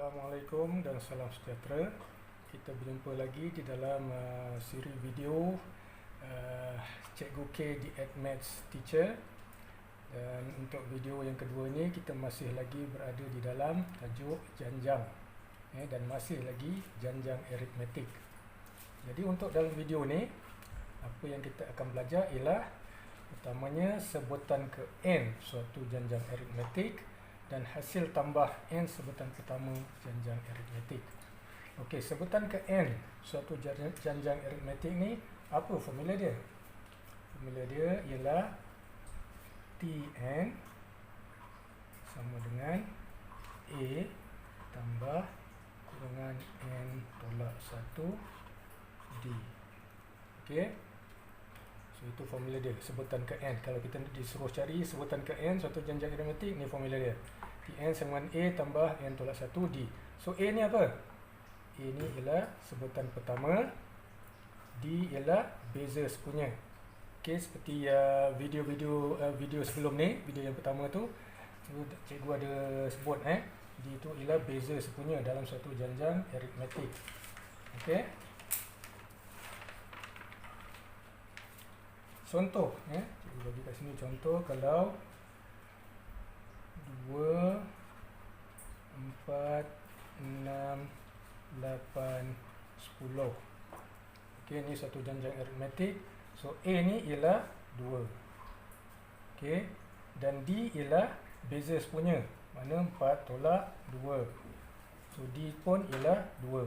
Assalamualaikum dan salam sejahtera. Kita berjumpa lagi di dalam siri video Cikgu K di Maths Teacher. Dan untuk video yang kedua ini kita masih lagi berada di dalam tajuk janjang dan masih lagi janjang aritmetik. Jadi untuk dalam video ni apa yang kita akan belajar ialah pertamanya sebutan ke n suatu janjang aritmetik dan hasil tambah n sebutan pertama janjang aritmetik. Okey, sebutan ke n suatu janjang aritmetik ni apa formula dia? Formula dia ialah Tn sama dengan A tambah kurungan n tolak 1 D. Okey. So itu formula dia, sebutan ke n. Kalau kita disuruh cari sebutan ke n suatu janjang aritmetik, ni formula dia. Tn sama dengan A tambah n tolak 1 D. So A ni apa? A ni ialah sebutan pertama, D ialah beza sepunya. Okey, seperti video sebelum ni, video yang pertama tu cikgu ada sebut D tu ialah beza sepunya dalam suatu janjang aritmetik. Okey. Contoh, cikgu bagi kat sini contoh kalau 2, 4, 6, 8, 10. Okey, ni satu janjang aritmetik. So A ni ialah 2. Okey, dan D ialah beza sepunya. Mana 4 tolak 2. So D pun ialah 2.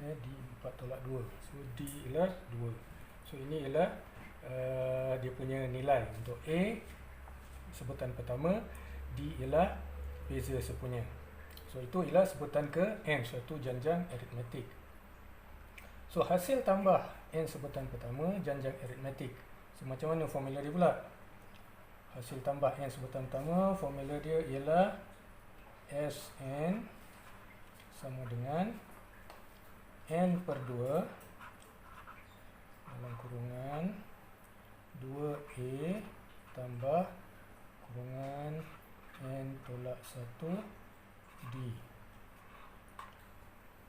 D 4 tolak 2. So D ialah 2. So ini ialah dia punya nilai untuk A sebutan pertama, D ialah beza sepunya. So itu ialah sebutan ke n suatu janjang aritmetik. So hasil tambah n sebutan pertama janjang aritmetik. So macam mana formula dia pula? Hasil tambah n sebutan pertama, formula dia ialah Sn sama dengan n per 2 dalam kurungan 2A tambah kurungan n tolak 1 D.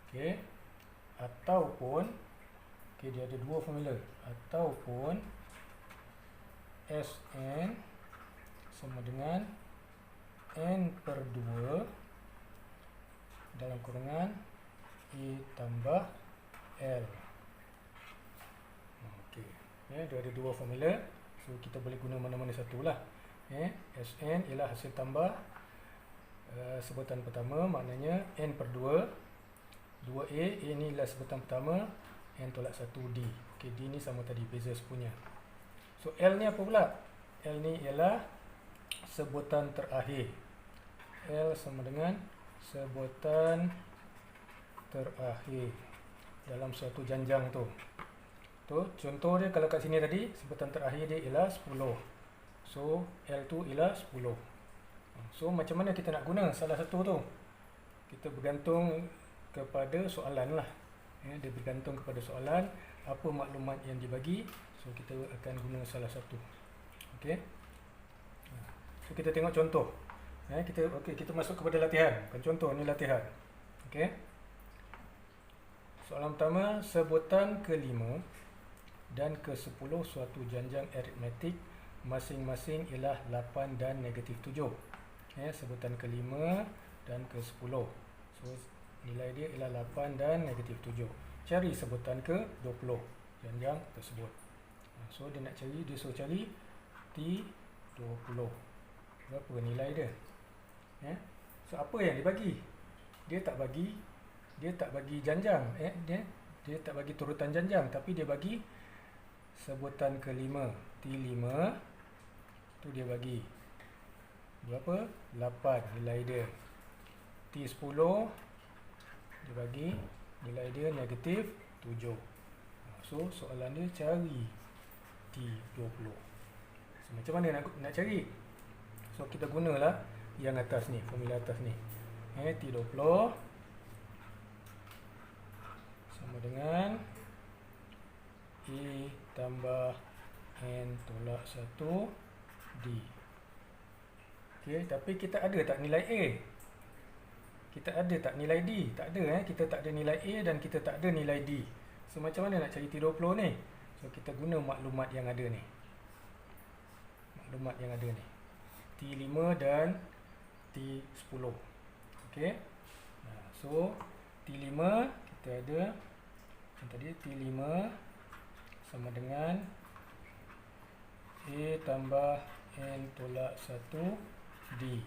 Okey. Ataupun dia ada dua formula. Ataupun Sn sama dengan n per 2 dalam kurungan A tambah L. Okey. Dia ada dua formula. So kita boleh guna mana-mana satu lah. Sn ialah hasil tambah sebutan pertama, maknanya n per 2 2A. A ni ialah sebutan pertama, n tolak 1 D. Okey, D ni sama tadi, beza sepunya. So L ni apa pula? L ni ialah sebutan terakhir. L sama dengan sebutan terakhir dalam suatu janjang tu. Contoh dia kalau kat sini tadi, sebutan terakhir dia ialah 10. So L tu ialah 10. So macam mana kita nak guna salah satu tu? Kita bergantung kepada soalan lah. Dia bergantung kepada soalan, apa maklumat yang dibagi. So kita akan guna salah satu. Okey. So kita tengok contoh. Kita masuk kepada latihan. Bukan contoh, ni latihan. Okey. Soalan pertama, sebutan ke-5 dan ke-10 suatu janjang aritmetik masing-masing ialah 8 dan negatif 7. Sebutan ke-5 dan ke-10. So nilai dia ialah 8 dan negatif 7. Cari sebutan ke-20 janjang tersebut. So dia nak cari, dia suruh cari T20. Berapa nilai dia? So apa yang dibagi? Dia tak bagi janjang. Dia tak bagi turutan janjang, tapi dia bagi sebutan ke-5 T5 tu dia bagi berapa? 8 nilai dia. T10 dia bagi nilai dia negatif 7. So soalan dia cari T20. So macam mana nak cari? So kita gunalah yang atas ni, formula atas ni. T20 sama dengan A tambah n tolak 1 D. Okey, tapi kita ada tak nilai A? kita ada tak nilai D? Tak ada. Kita tak ada nilai A dan kita tak ada nilai D. So macam mana nak cari T20 ni? So kita guna maklumat yang ada ni. Maklumat yang ada ni. T5 dan T10. Okey. So T5 kita ada yang tadi T5 sama dengan A tambah N tolak 1 D.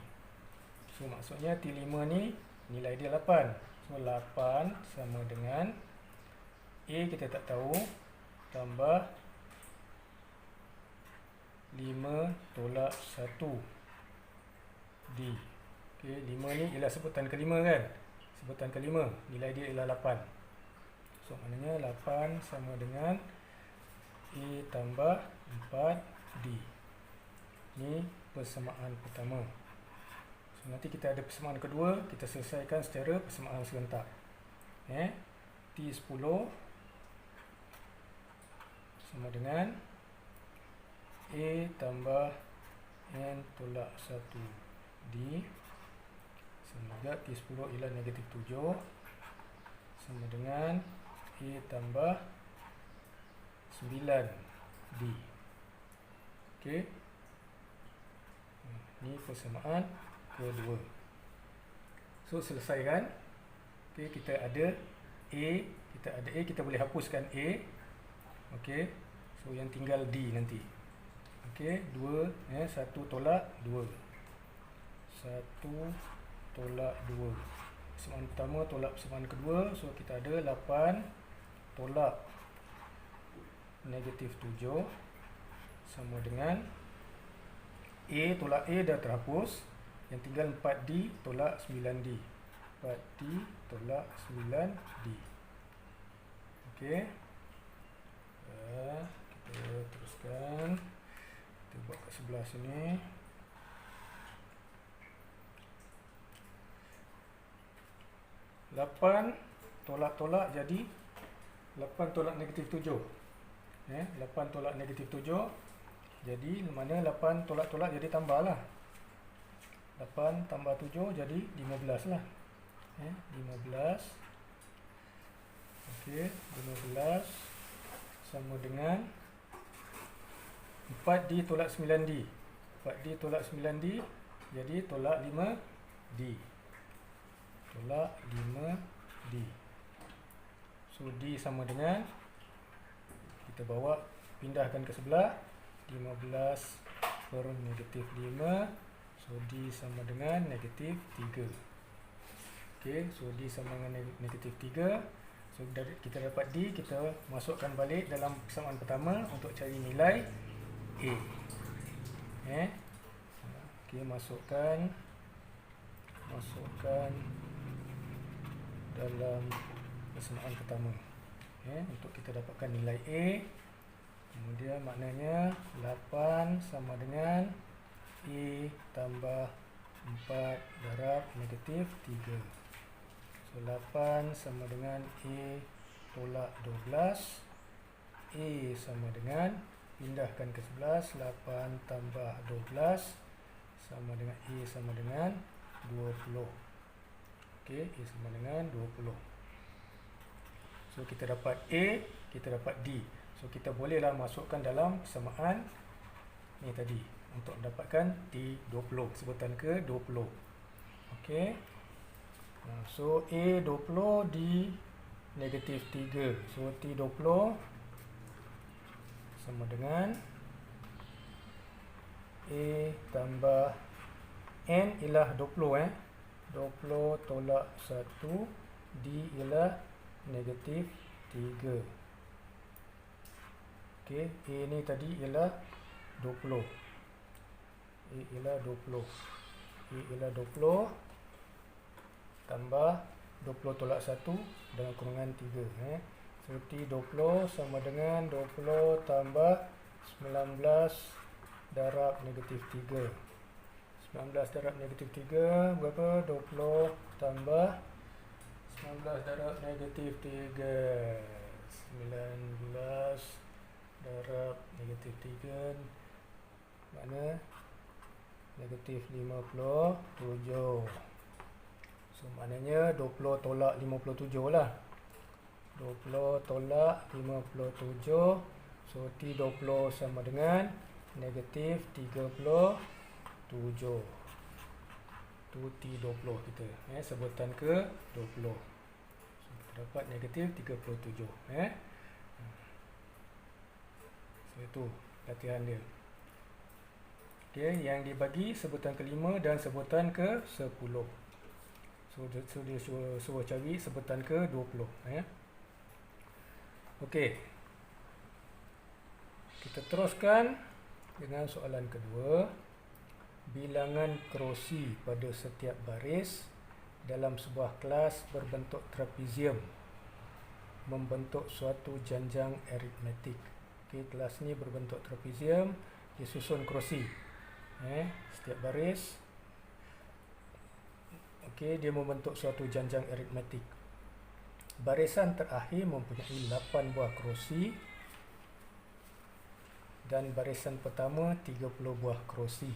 So maksudnya T5 ni nilai dia 8. So 8 sama dengan A kita tak tahu tambah 5 tolak 1 D. Okey, 5 ni ialah sebutan kelima kan? Sebutan kelima, nilai dia ialah 8. So maknanya 8 sama dengan A tambah 4D. Ni persamaan pertama. So nanti kita ada persamaan kedua, kita selesaikan secara persamaan serentak. T10 sama dengan A tambah N tolak 1D sama juga T10 ialah negatif 7 sama dengan A tambah 9D. Okey. Ini persamaan kedua. So selesaikan. Okey, kita ada A, kita boleh hapuskan A. Okey. So yang tinggal D nanti. Okey, 2 1 tolak 2. 1 tolak 2. Persamaan pertama tolak persamaan kedua. So kita ada 8 tolak negatif 7 sama dengan A tolak A dah terhapus. Yang tinggal 4D tolak 9D. 4D tolak 9D. Okey. Kita teruskan. Kita buat kat sebelah sini. Lapan tolak-tolak jadi 8 tolak negatif 7. 8 tolak negatif 7. Jadi mana 8 tolak-tolak jadi tambah lah. 8 tambah 7 jadi 15 lah. 15. Okey, 15 sama dengan 4D tolak 9D. 4D tolak 9D jadi tolak 5D. Tolak 5D. So D sama dengan, kita bawa pindahkan ke sebelah, 15 per negatif 5. So D sama dengan negatif 3. Okey, so D sama dengan negatif 3. So kita dapat D, kita masukkan balik dalam persamaan pertama untuk cari nilai A. Okey, masukkan dalam persamaan pertama. Untuk kita dapatkan nilai A. Kemudian maknanya 8 sama dengan A tambah 4 darab negatif 3. So 8 sama dengan A tolak 12. A sama dengan, pindahkan ke 11, 8 tambah 12 sama dengan A sama dengan 20. Okey, A sama dengan 20. So kita dapat A, kita dapat D. So kita bolehlah masukkan dalam persamaan ni tadi untuk dapatkan T20, sebutan ke 20. Okey. So A 20, D negatif 3. So T20 sama dengan A tambah N ialah 20. 20 tolak 1. D ialah negatif 3. Okey, A ni tadi ialah 20. A ialah 20. A ialah 20 tambah 20 tolak 1 dengan kurungan 3. So T20 sama dengan 20 tambah 19 darab negatif 3. 19 darab negatif 3 berapa? 20 tambah 19 darab negatif 3. 19 darab negatif 3 mana? Negatif 57. So maknanya 20 tolak 57 lah. 20 tolak 57. So T20 sama dengan negatif 37. Tu T20 kita. Sebutan ke 20. So kita dapat negatif 37. So itu latihan dia. Okay, yang dibagi sebutan ke-5 dan sebutan ke-10. So dia suruh cari sebutan ke-20. Okey. Kita teruskan dengan soalan kedua. Bilangan kerusi pada setiap baris dalam sebuah kelas berbentuk trapezium membentuk suatu janjang aritmetik. Okey, kelas ni berbentuk trapezium, dia susun kerusi. Setiap baris, okey, dia membentuk suatu janjang aritmetik. Barisan terakhir mempunyai 8 buah kerusi dan barisan pertama 30 buah kerusi.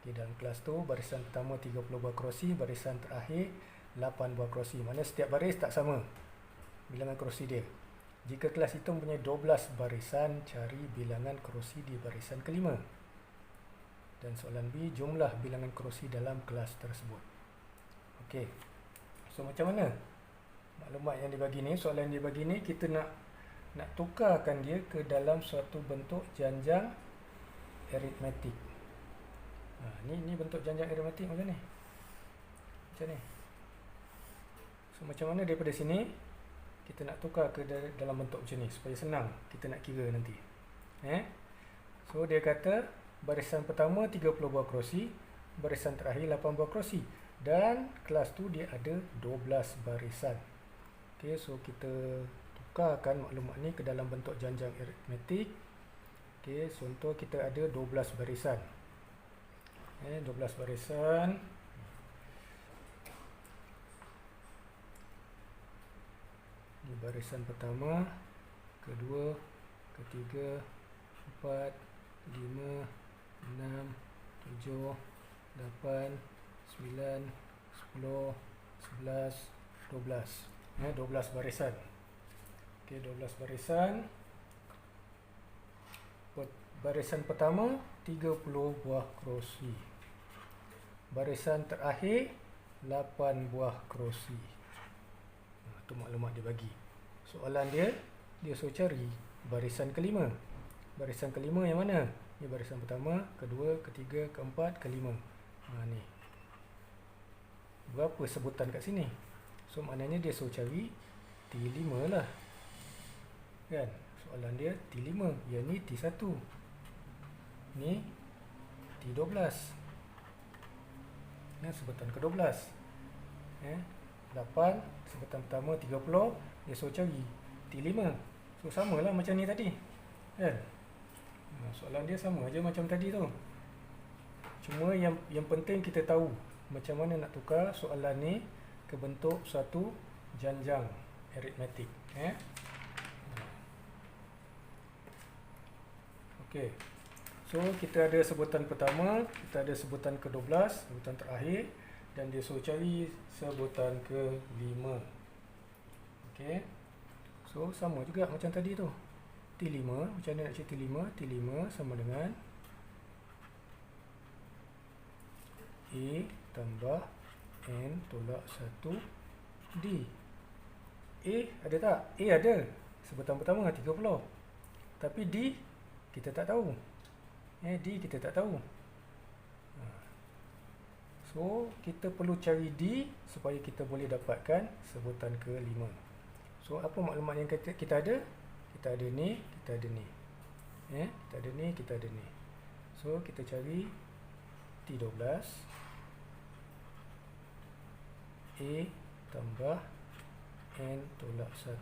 Okay, dalam kelas tu barisan pertama 30 buah kerusi, barisan terakhir 8 buah kerusi. Maksudnya setiap baris tak sama bilangan kerusi dia. Jika kelas itu mempunyai 12 barisan, cari bilangan kerusi di barisan kelima. Dan soalan B, jumlah bilangan kerusi dalam kelas tersebut. Okey. So macam mana maklumat yang dibagi ni, soalan yang dibagi ni kita nak tukarkan dia ke dalam suatu bentuk janjang aritmetik. Ni bentuk janjang aritmetik macam ni. Macam ni. So macam mana daripada sini kita nak tukar ke dalam bentuk macam ni supaya senang kita nak kira nanti. So dia kata barisan pertama 30 buah kerusi, barisan terakhir 8 buah kerusi, dan kelas tu dia ada 12 barisan. Okey, so kita tukarkan maklumat ni ke dalam bentuk janjang aritmetik. Okey, contoh kita ada 12 barisan. 12 barisan. Di barisan pertama, kedua, ketiga, 4, 5, 6, 7, 8, 9, 10, 11, 12. 12 barisan. Okey, 12 barisan. Barisan pertama 30 buah kerusi. Barisan terakhir 8 buah kerusi. Itu maklumat dia bagi. Soalan dia suruh cari barisan kelima. Barisan kelima yang mana? Ni barisan pertama, kedua, ketiga, keempat, kelima. Ni. Berapa sebutan kat sini? So maknanya dia suruh cari T5 lah. Kan? Soalan dia T5. Yang ni T1. Ni T12. Yang sebutan ke-12. 8, sebutan pertama 30, dia suruh cari T5. So samalah macam ni tadi. Kan? Soalan dia sama aja macam tadi tu. Cuma yang penting kita tahu macam mana nak tukar soalan ni ke bentuk suatu janjang aritmetik. Okey. So kita ada sebutan pertama, kita ada sebutan ke-12, sebutan terakhir, dan dia suruh cari sebutan ke-5. Okey. So sama juga macam tadi tu. T5, macam mana nak cari T5? T5 sama dengan A tambah N tolak 1 D. A ada tak? A ada. Sebutan pertama 30. Tapi D kita tak tahu. D kita tak tahu. So kita perlu cari D supaya kita boleh dapatkan sebutan ke-5. So apa maklumat yang kita ada? Kita ada ni, kita ada ni. Kita ada ni, kita ada ni. So kita cari T12 A tambah N tolak 1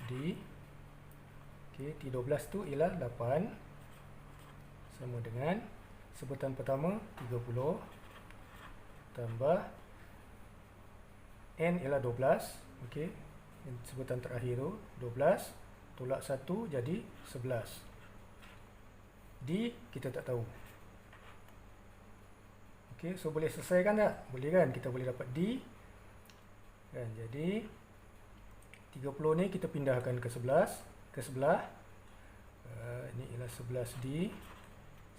D. Okey, T12 tu ialah 8 sama dengan sebutan pertama 30 tambah N ialah 12. Okey, sebutan terakhir tu 12 tolak 1 jadi 11. D kita tak tahu. Okey, so boleh selesaikan tak? Boleh kan? Kita boleh dapat D kan. Jadi 30 ni kita pindahkan ke sebelah. Ini ialah 11D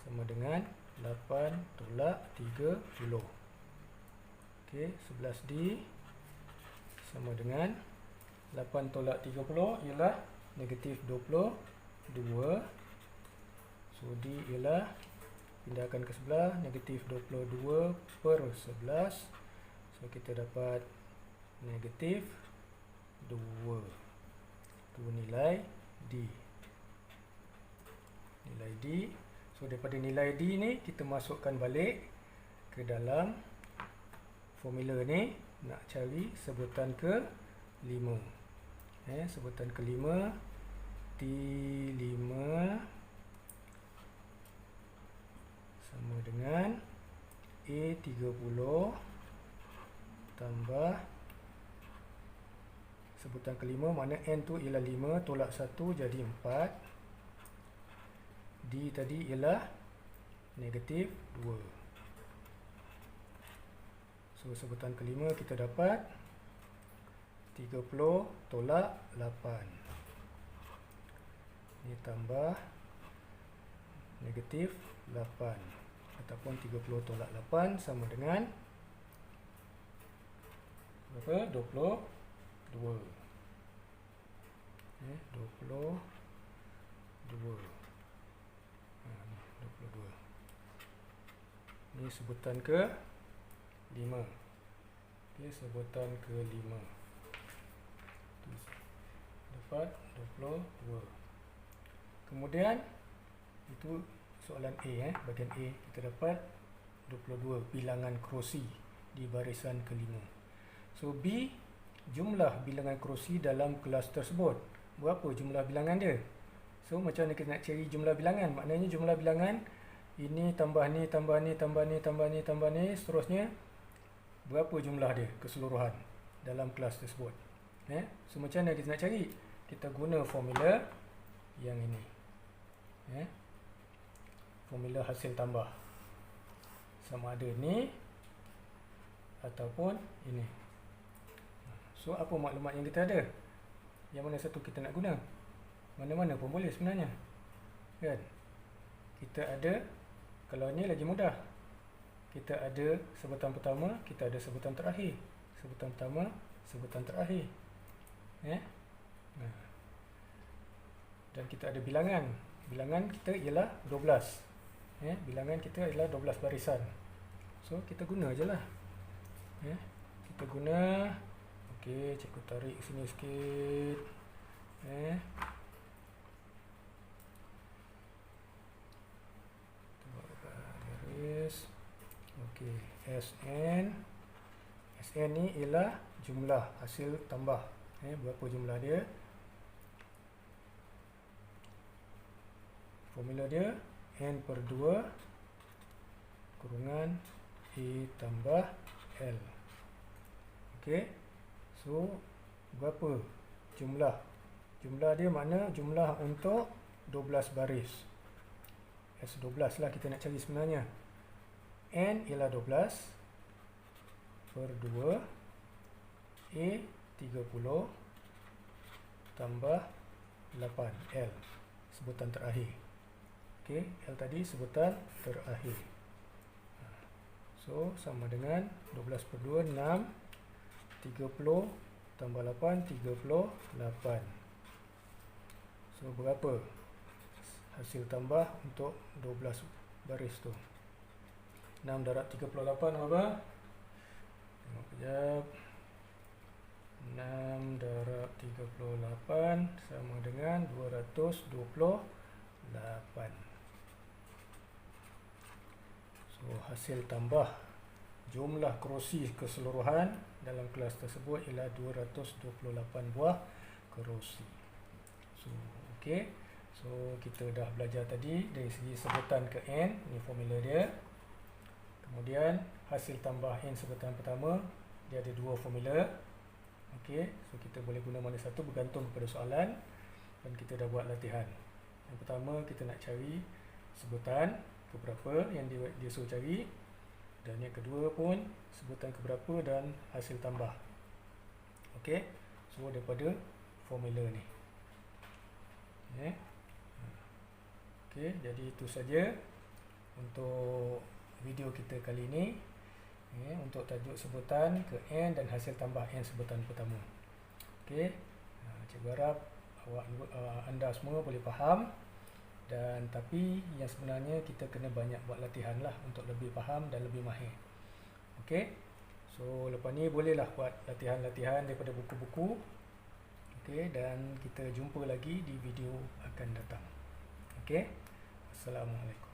sama dengan 8 tolak 30. Okey, 11D sama dengan 8 tolak 30 ialah negatif 22. So D ialah, pindahkan ke sebelah, negatif 22 per 11. So kita dapat negatif 2. Itu nilai D. Nilai D. So daripada nilai D ni kita masukkan balik ke dalam formula ni, nak cari sebutan ke 5. Sebutan ke 5, T5 sama dengan A30 tambah sebutan kelima, mana N tu ialah 5 tolak 1 jadi 4. D tadi ialah negatif 2. So sebutan kelima kita dapat 30 tolak 8. Ini tambah negatif 8 ataupun 30 tolak 8 sama dengan berapa? 22. 22. 22. Ini sebutan ke 5. Okey, sebutan ke 5. Dapat 22. Kemudian itu soalan A, bahagian A, kita dapat 22 bilangan kerusi di barisan kelima. So B, jumlah bilangan kerusi dalam kelas tersebut. Berapa jumlah bilangan dia? So macam mana kita nak cari jumlah bilangan? Maknanya jumlah bilangan ini tambah ni, tambah ni, tambah ni, tambah ni, tambah ni, seterusnya. Berapa jumlah dia keseluruhan dalam kelas tersebut? So macam mana kita nak cari? Kita guna formula yang ini. Formula hasil tambah. Sama ada ni ataupun ini. So apa maklumat yang kita ada? Yang mana satu kita nak guna? Mana-mana pun boleh sebenarnya, kan? Kita ada, kalau ni lagi mudah, kita ada sebutan pertama, kita ada sebutan terakhir. Sebutan pertama, sebutan terakhir. Dan kita ada bilangan. Bilangan kita ialah 12. Bilangan kita ialah 12 barisan. So kita guna je lah. Kita guna. Okey, cikgu tarik sini sikit. Garis. Okey, SN. SN ni ialah jumlah hasil tambah. Berapa jumlah dia? Formula dia N per 2 kurungan E tambah L. Okey. So berapa jumlah? Jumlah dia mana? Jumlah untuk 12 baris. S12 lah kita nak cari sebenarnya. N ialah 12 per 2 E 30 tambah 8 L, sebutan terakhir. Okey, L tadi sebutan terakhir. So sama dengan 12 per 2 6, 30 tambah 8 38. So berapa hasil tambah untuk 12 baris tu? 6 darab 38 apa? Tengok kejap. 6 darab 38 sama dengan 228. So hasil tambah jumlah kerusi keseluruhan dalam kelas tersebut ialah 228 buah kerusi. So okey. So kita dah belajar tadi dari segi sebutan ke N, ni formula dia. Kemudian hasil tambah N sebutan pertama, dia ada dua formula. Okey, so kita boleh guna mana satu bergantung kepada soalan, dan kita dah buat latihan. Yang pertama kita nak cari sebutan keberapa yang dia suruh cari, dan yang kedua pun sebutan keberapa dan hasil tambah. Okey, semua daripada formula ni. Okey, jadi itu saja untuk video kita kali ini. Untuk tajuk sebutan ke n dan hasil tambah n sebutan pertama. Okey, cikgu harap anda semua boleh faham, dan tapi yang sebenarnya kita kena banyak buat latihan lah untuk lebih faham dan lebih mahir. Okey, so lepas ni bolehlah buat latihan-latihan daripada buku-buku. Okey, dan kita jumpa lagi di video akan datang. Okey, Assalamualaikum.